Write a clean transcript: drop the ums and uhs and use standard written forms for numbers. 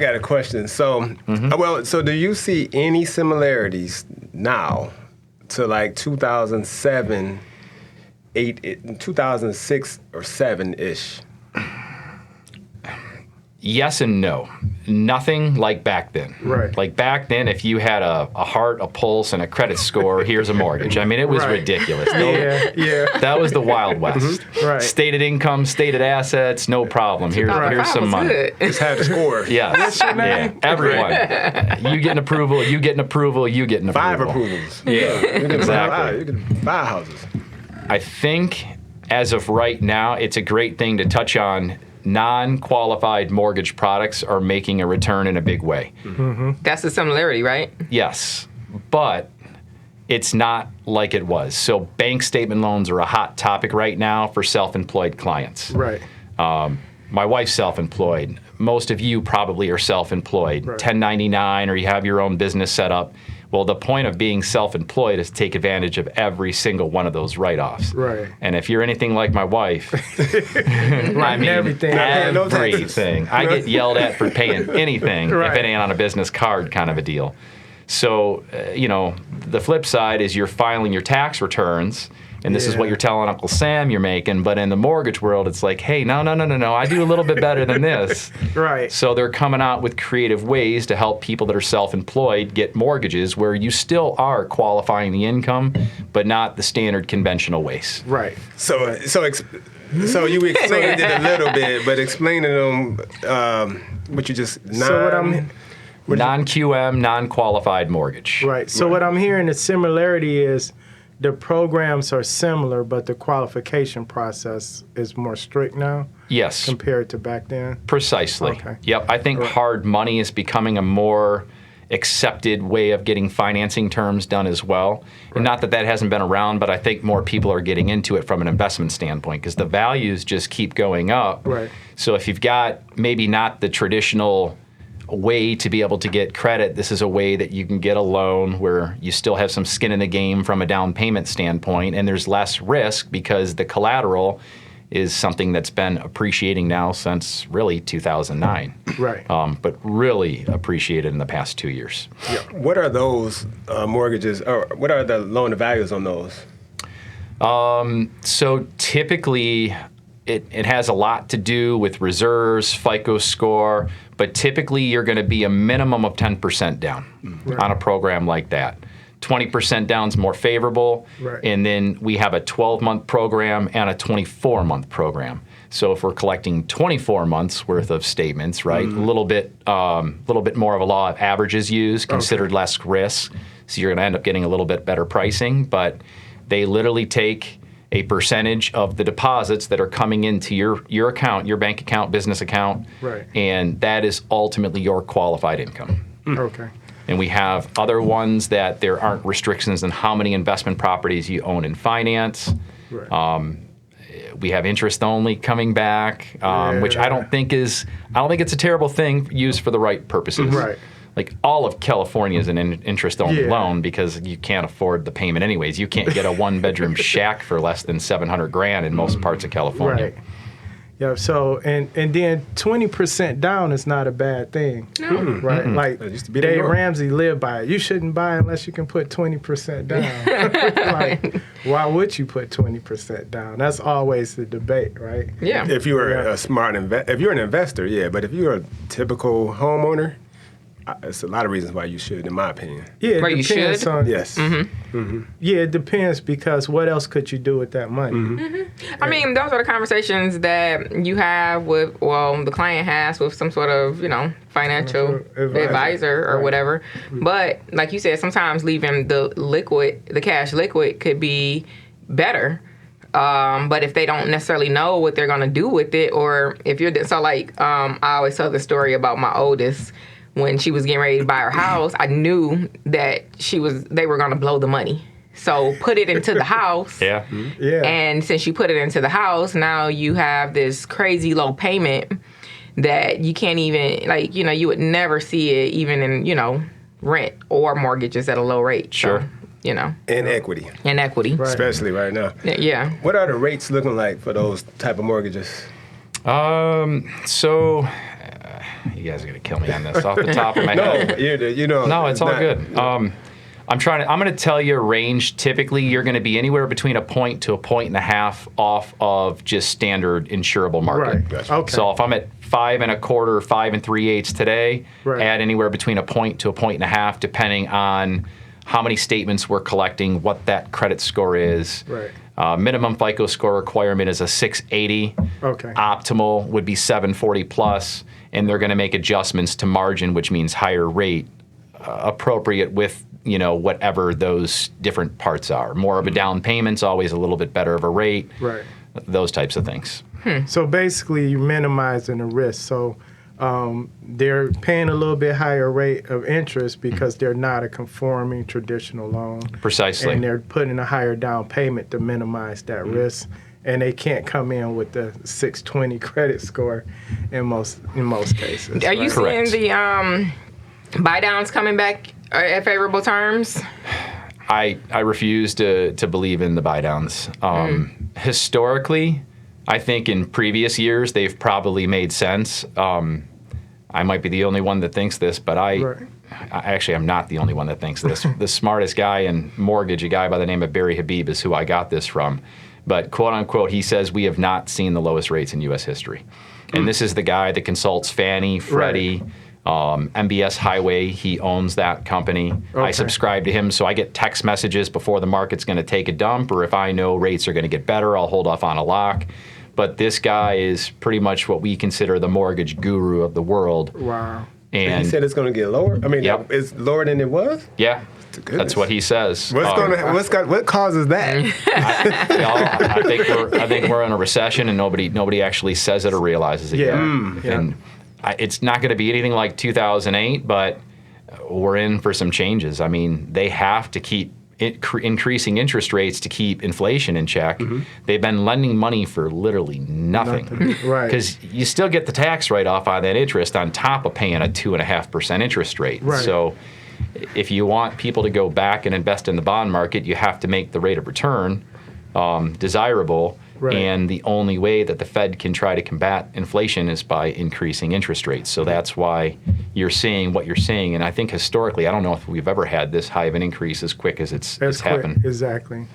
got a question. So, so do you see any similarities now to like 2007, 2006 or 7-ish? Yes and no. Nothing like back then. Right. Like back then, if you had a heart, a pulse, and a credit score, here's a mortgage. I mean, it was ridiculous. That was the Wild West. Right. Stated income, stated assets, no problem. Here's some money. Just had to score. Yes. Yeah. Everyone. You get an approval, you get an approval, you get an approval. 5 approvals. Yeah, exactly. You can buy houses. I think as of right now, it's a great thing to touch on. Non-qualified mortgage products are making a return in a big way. That's the similarity, right? Yes, but it's not like it was. So bank statement loans are a hot topic right now for self-employed clients. Right. My wife's self-employed. Most of you probably are self-employed, 1099, or you have your own business set up. Well, the point of being self-employed is to take advantage of every single one of those write-offs. Right. And if you're anything like my wife, I mean, everything. everything. I get yelled at for paying anything if it ain't on a business card kind of a deal. So, the flip side is you're filing your tax returns, and this is what you're telling Uncle Sam you're making. But in the mortgage world, it's like, hey, no, I do a little bit better than this. Right. So they're coming out with creative ways to help people that are self-employed get mortgages where you still are qualifying the income, but not the standard conventional ways. Right. So you explained it a little bit, but explain to them what you just non-QM, non-qualified mortgage. Right. So what I'm hearing, the similarity is the programs are similar, but the qualification process is more strict now. Yes. Compared to back then. Precisely. Okay. Yep. I think hard money is becoming a more accepted way of getting financing terms done as well. And not that hasn't been around, but I think more people are getting into it from an investment standpoint because the values just keep going up. Right. So if you've got maybe not the traditional way to be able to get credit, this is a way that you can get a loan where you still have some skin in the game from a down payment standpoint, and there's less risk because the collateral is something that's been appreciating now since really 2009. Right. But really appreciated in the past 2 years. Yeah. What are those mortgages, or what are the loan to values on those? So typically, it has a lot to do with reserves, FICO score, but typically you're going to be a minimum of 10% down on a program like that. 20% down is more favorable, and then we have a 12-month program and a 24-month program. So if we're collecting 24 months worth of statements, right, a little bit more of a law of averages used, considered less risk, so you're going to end up getting a little bit better pricing, but they literally take a percentage of the deposits that are coming into your account, your bank account, business account, and that is ultimately your qualified income. Okay. And we have other ones that there aren't restrictions on how many investment properties you own and finance. We have interest only coming back, which I don't think it's a terrible thing used for the right purposes. Right. Like all of California is an interest-only loan because you can't afford the payment anyways. You can't get a one-bedroom shack for less than $700,000 in most parts of California. Right. Yeah. So and then 20% down is not a bad thing. No. Right. Like Dave Ramsey lived by it. You shouldn't buy unless you can put 20% down. Like, why would you put 20% down? That's always the debate, right? Yeah. If you were a smart if you're an investor, but if you're a typical homeowner, it's a lot of reasons why you should, in my opinion. Yeah, it you depends should? on. Yes. Yeah, it depends because what else could you do with that money? I mean, those are the conversations that you have with, the client has with some sort of, financial advisor or whatever. But like you said, sometimes leaving the cash liquid could be better. But if they don't necessarily know what they're going to do with it, or if you're, I always tell the story about my oldest. When she was getting ready to buy her house, I knew that they were going to blow the money. So put it into the house. Yeah. And since you put it into the house, now you have this crazy low payment that you can't even, you would never see it even in, rent or mortgages at a low rate. Sure. So, And equity. Right. Especially right now. Yeah. What are the rates looking like for those type of mortgages? So You guys are gonna kill me on this off the top of my head. No, It's all good. I'm going to tell you a range. Typically, you're going to be anywhere between a point to a point and a half off of just standard insurable market. Right. Gotcha. Okay. So if I'm at 5 1/4, 5 3/8 today, add anywhere between a point to a point and a half, depending on how many statements we're collecting, what that credit score is. Right. Minimum FICO score requirement is a 680. Okay. Optimal would be 740 plus, and they're going to make adjustments to margin, which means higher rate, appropriate with whatever those different parts are. More of a down payment's always a little bit better of a rate. Right. Those types of things. So basically, you're minimizing the risk. So they're paying a little bit higher rate of interest because they're not a conforming traditional loan. Precisely. And they're putting a higher down payment to minimize that risk. And they can't come in with the 620 credit score in most cases. Are you seeing the buy downs coming back at favorable terms? I refuse to believe in the buy downs. Historically, I think in previous years they've probably made sense. I might be the only one that thinks this, but I'm not the only one that thinks this. The smartest guy in mortgage, a guy by the name of Barry Habib, is who I got this from. But quote unquote, he says we have not seen the lowest rates in U.S. history. And this is the guy that consults Fannie, Freddie, MBS Highway. He owns that company. Okay. I subscribe to him, so I get text messages before the market's going to take a dump, or if I know rates are going to get better, I'll hold off on a lock. But this guy is pretty much what we consider the mortgage guru of the world. Wow. And he said it's going to get lower? I mean, it's lower than it was? Yeah. That's what he says. What causes that? I think we're in a recession, and nobody actually says it or realizes it yet. And it's not going to be anything like 2008, but we're in for some changes. I mean, they have to keep increasing interest rates to keep inflation in check. Mm-hmm. They've been lending money for literally nothing. Right. Because you still get the tax write-off on that interest on top of paying a 2.5% interest rate. Right. So if you want people to go back and invest in the bond market, you have to make the rate of return desirable. Right. And the only way that the Fed can try to combat inflation is by increasing interest rates. So that's why you're seeing what you're seeing. And I think historically, I don't know if we've ever had this high of an increase as quick as it's happened. Exactly.